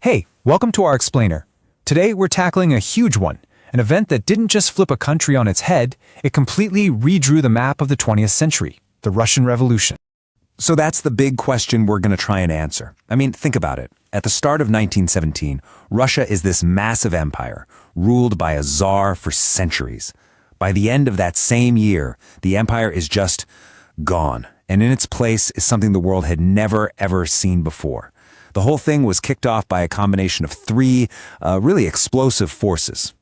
Hey, welcome to our explainer. Today we're tackling a huge one, an event that didn't just flip a country on its head, it completely redrew the map of the 20th century, the Russian Revolution. So that's the big question we're going to try and answer. I mean, think about it. At the start of 1917, Russia is this massive empire, ruled by a czar for centuries. By the end of that same year, the empire is just gone, and in its place is something the world had never, ever seen before. The whole thing was kicked off by a combination of three really explosive forces.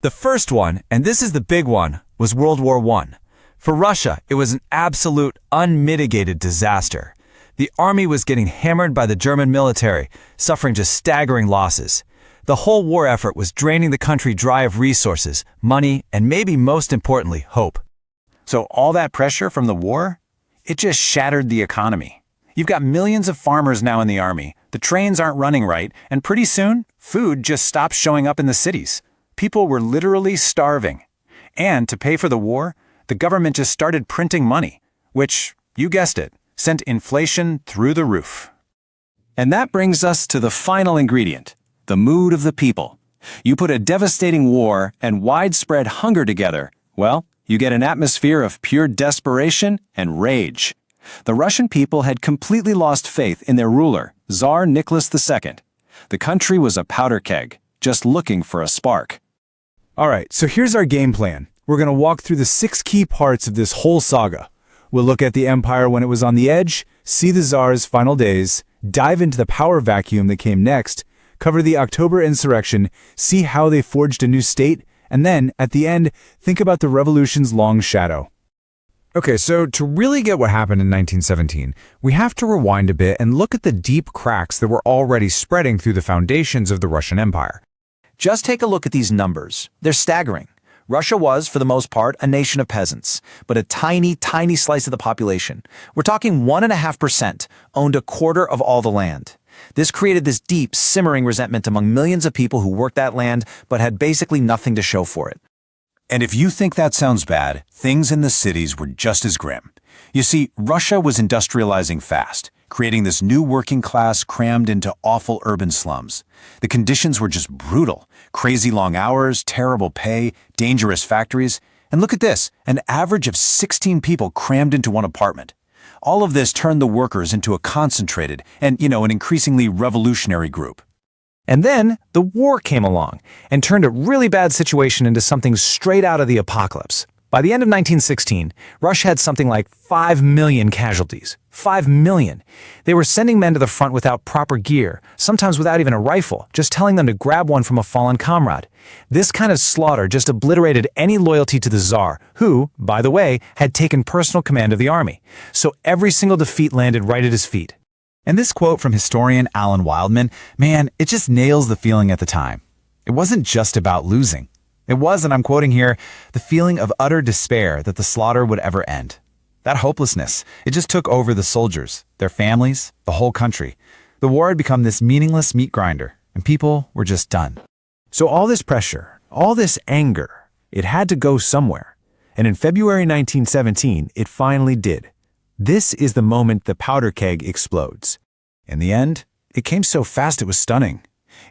The first one, and this is the big one, was World War I. For Russia, it was an absolute, unmitigated disaster. The army was getting hammered by the German military, suffering just staggering losses. The whole war effort was draining the country dry of resources, money, and maybe most importantly, hope. So all that pressure from the war, it just shattered the economy. You've got millions of farmers now in the army, the trains aren't running right, and pretty soon, food just stopped showing up in the cities. People were literally starving. And to pay for the war, the government just started printing money, which, you guessed it, sent inflation through the roof. And that brings us to the final ingredient, the mood of the people. You put a devastating war and widespread hunger together, well, you get an atmosphere of pure desperation and rage. The Russian people had completely lost faith in their ruler, Tsar Nicholas II. The country was a powder keg, just looking for a spark. All right, so here's our game plan. We're going to walk through the 6 key parts of this whole saga. We'll look at the empire when it was on the edge, see the Tsar's final days, dive into the power vacuum that came next, cover the October insurrection, see how they forged a new state, and then, at the end, think about the revolution's long shadow. Okay, so to really get what happened in 1917, we have to rewind a bit and look at the deep cracks that were already spreading through the foundations of the Russian Empire. Just take a look at these numbers. They're staggering. Russia was, for the most part, a nation of peasants, but a tiny, tiny slice of the population. We're talking 1.5% owned a quarter of all the land. This created this deep, simmering resentment among millions of people who worked that land but had basically nothing to show for it. And if you think that sounds bad, things in the cities were just as grim. You see, Russia was industrializing fast, creating this new working class crammed into awful urban slums. The conditions were just brutal. Crazy long hours, terrible pay, dangerous factories. And look at this, an average of 16 people crammed into one apartment. All of this turned the workers into a concentrated and, an increasingly revolutionary group. And then the war came along and turned a really bad situation into something straight out of the apocalypse. By the end of 1916, Russia had something like 5 million casualties. 5 million. They were sending men to the front without proper gear, sometimes without even a rifle, just telling them to grab one from a fallen comrade. This kind of slaughter just obliterated any loyalty to the Tsar, who, by the way, had taken personal command of the army. So every single defeat landed right at his feet. And this quote from historian Alan Wildman, man, it just nails the feeling at the time. It wasn't just about losing. It was, and I'm quoting here, the feeling of utter despair that the slaughter would ever end. That hopelessness, it just took over the soldiers, their families, the whole country. The war had become this meaningless meat grinder, and people were just done. So all this pressure, all this anger, it had to go somewhere. And in February 1917, it finally did. This is the moment the powder keg explodes. In the end, it came so fast it was stunning.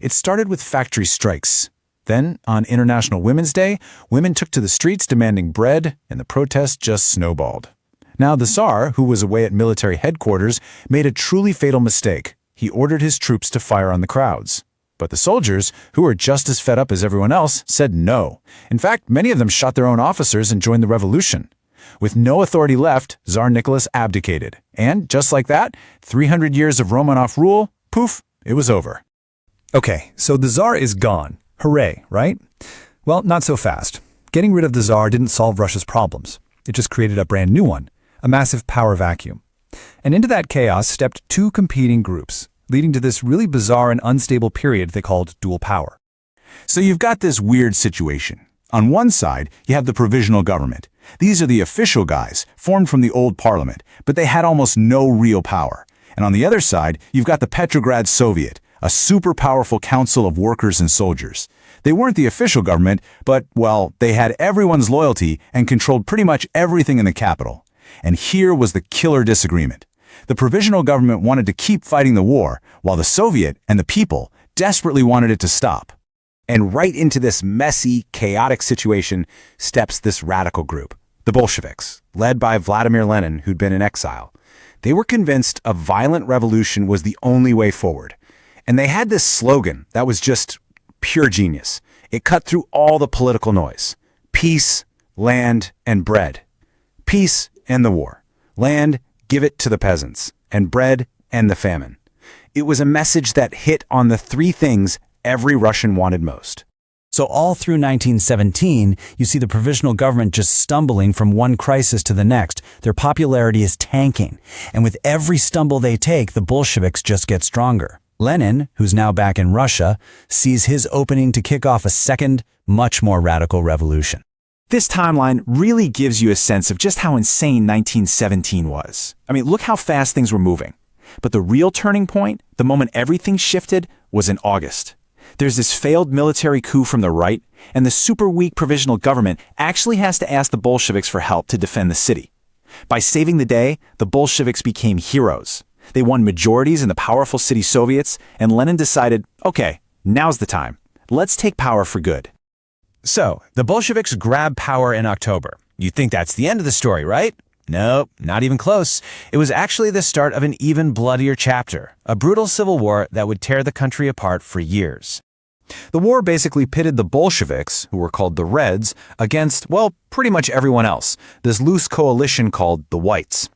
It started with factory strikes. Then, on International Women's Day, women took to the streets demanding bread, and the protest just snowballed. Now, the Tsar, who was away at military headquarters, made a truly fatal mistake. He ordered his troops to fire on the crowds. But the soldiers, who were just as fed up as everyone else, said no. In fact, many of them shot their own officers and joined the revolution. With no authority left, Tsar Nicholas abdicated. And, just like that, 300 years of Romanov rule, poof, it was over. Okay, so the Tsar is gone. Hooray, right? Well, not so fast. Getting rid of the Tsar didn't solve Russia's problems. It just created a brand new one, a massive power vacuum. And into that chaos stepped 2 competing groups, leading to this really bizarre and unstable period they called dual power. So you've got this weird situation. On one side, you have the provisional government. These are the official guys, formed from the old parliament, but they had almost no real power. And on the other side, you've got the Petrograd Soviet, a super powerful council of workers and soldiers. They weren't the official government, but, well, they had everyone's loyalty and controlled pretty much everything in the capital. And here was the killer disagreement. The provisional government wanted to keep fighting the war, while the Soviet and the people desperately wanted it to stop. And right into this messy, chaotic situation steps this radical group, the Bolsheviks, led by Vladimir Lenin, who'd been in exile. They were convinced a violent revolution was the only way forward. And they had this slogan that was just pure genius. It cut through all the political noise. Peace, land, and bread. Peace and the war. Land, give it to the peasants. And bread, and the famine. It was a message that hit on the three things every Russian wanted most. So all through 1917, you see the provisional government just stumbling from one crisis to the next. Their popularity is tanking. And with every stumble they take, the Bolsheviks just get stronger. Lenin, who's now back in Russia, sees his opening to kick off a second, much more radical revolution. This timeline really gives you a sense of just how insane 1917 was. I mean, look how fast things were moving. But the real turning point, the moment everything shifted, was in August. There's this failed military coup from the right, and the super weak provisional government actually has to ask the Bolsheviks for help to defend the city. By saving the day, the Bolsheviks became heroes. They won majorities in the powerful city Soviets, and Lenin decided, okay, now's the time. Let's take power for good. So, the Bolsheviks grab power in October. You think that's the end of the story, right? Nope, not even close. It was actually the start of an even bloodier chapter, a brutal civil war that would tear the country apart for years. The war basically pitted the Bolsheviks, who were called the Reds, against, well, pretty much everyone else, this loose coalition called the Whites.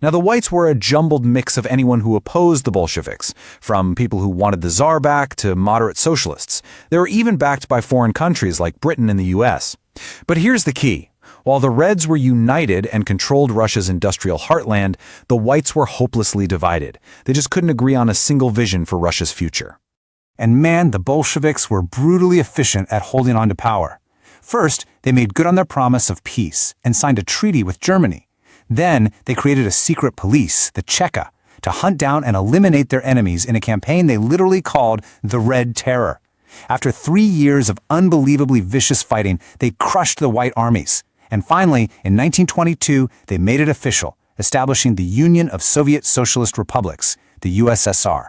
Now, the Whites were a jumbled mix of anyone who opposed the Bolsheviks, from people who wanted the Tsar back to moderate socialists. They were even backed by foreign countries like Britain and the US. But here's the key. While the Reds were united and controlled Russia's industrial heartland, the Whites were hopelessly divided. They just couldn't agree on a single vision for Russia's future. And man, the Bolsheviks were brutally efficient at holding on to power. First, they made good on their promise of peace and signed a treaty with Germany. Then, they created a secret police, the Cheka, to hunt down and eliminate their enemies in a campaign they literally called the Red Terror. After 3 years of unbelievably vicious fighting, they crushed the White armies. And finally, in 1922, they made it official, establishing the Union of Soviet Socialist Republics, the USSR.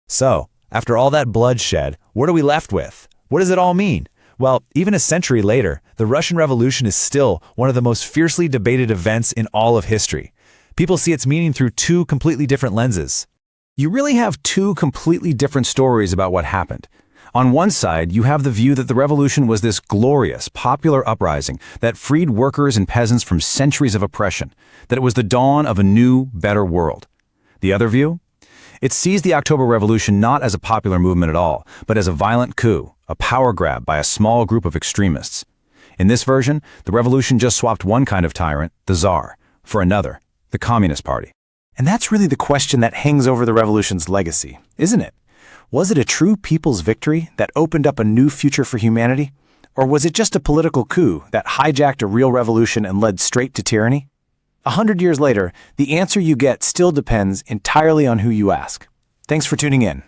So, after all that bloodshed, what are we left with? What does it all mean? Well, even a century later, the Russian Revolution is still one of the most fiercely debated events in all of history. People see its meaning through two completely different lenses. You really have two completely different stories about what happened. On one side, you have the view that the revolution was this glorious, popular uprising that freed workers and peasants from centuries of oppression, that it was the dawn of a new, better world. The other view? It sees the October Revolution not as a popular movement at all, but as a violent coup, a power grab by a small group of extremists. In this version, the revolution just swapped one kind of tyrant, the Tsar, for another, the Communist Party. And that's really the question that hangs over the revolution's legacy, isn't it? Was it a true people's victory that opened up a new future for humanity? Or was it just a political coup that hijacked a real revolution and led straight to tyranny? 100 years later, the answer you get still depends entirely on who you ask. Thanks for tuning in.